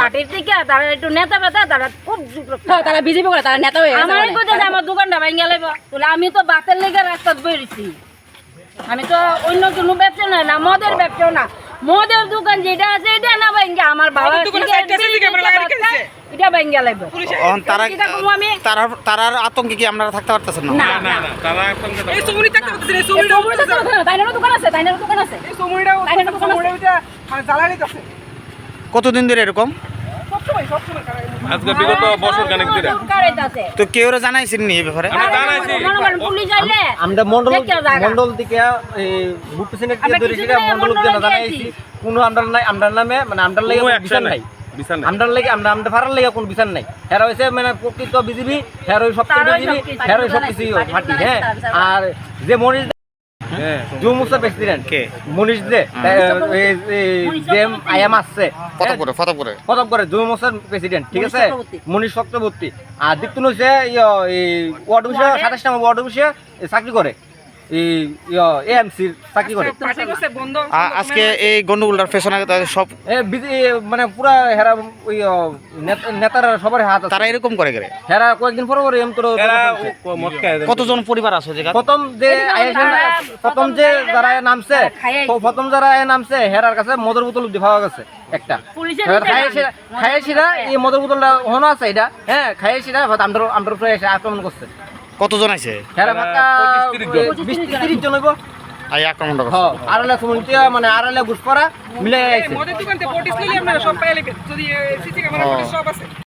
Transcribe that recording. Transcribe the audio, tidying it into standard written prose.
পার্টির থেকে তারা একটু নেতা বেতা তারা খুব তারা বিজেপি করে তারা নেতা হয়ে আমার কোথায় যে আমার দোকানটা ভেঙে গেলে বলে আমি তো বাতের লেগে রাস্তা বেরিয়েছি আমি তো অন্য কোনো ব্যবসা নয় না মদের ব্যবসাও না মদের দোকান যেটা আছে এটা না ভেঙে আমার বাবা এটা ভেঙে লাগবে তারার আতঙ্কে কি আপনারা থাকতে পারতেছেন না? না তারা এখন এই সুমুনি থাকতে পারতেছে এই সুমুনি তাইনারও দোকান আছে তাইনারও দোকান আছে এই সুমুনিটাও মানে জ্বালানি আছে কতদিন ধরে এরকম? আজকে বিগত বছর খানেক ধরে তো কেউ জানাইছেন নি এই ব্যাপারে? পুলিশ আইলে আমরা মন্ডল থেকে বুট প্রেসিডেন্ট দিয়ে ধরে সেটা মন্ডল দিয়ে জানাইছি কোনো আমরার নামে মানে আমরার লাগে বিচার নাই আমরার লাগে আমরা ফারার লাগে কোনো বিচার নাই হেরা হইছে মানে প্রকৃত বিজেপি হেরা হই সবচেয়ে বিজেপি হেরা হই সবকিছু পার্টি হ্যাঁ আর যে মনির যুব মোর্চা প্রেসিডেন্ট কে মনীষ দে যে আয়াম আসছে প্রথম করে যুব মোর্চার প্রেসিডেন্ট ঠিক আছে মনীষ চক্রবর্তী আর দীপ্তন হচ্ছে ওয়ার্ড অফিসে 27 নম্বর ওয়ার্ড অফিসে চাকরি করে এএমসির চাকরি করে আজকে এই গন্ডগোলটার পেছনে সব মানে পুরা হেরা ওই নেতারা সবার হাত আছে তারা এরকম করে গেলে হেরা কয়েকদিন পরে পরে এম করে কতজন পরিবার আছে যে প্রথম যে যারা নামছে হেরার কাছে মদের বোতল পাওয়া গেছে একটা খাইয়েছিরা এই মদের বোতলটা হনো আছে এটা হ্যাঁ খাইয়েছিরা আমরা উপরে এসে আক্রমণ করছে কতজন আছে? হেরা ফাঁকা 20-30 জন হইব আক্রমণ আড়ালে মানে আড়ালে ঘুষ করা মিলে মদের দোকানতে 40 লইলে আপনারা সব পাইলে যদি সিসি ক্যামেরা সব আছে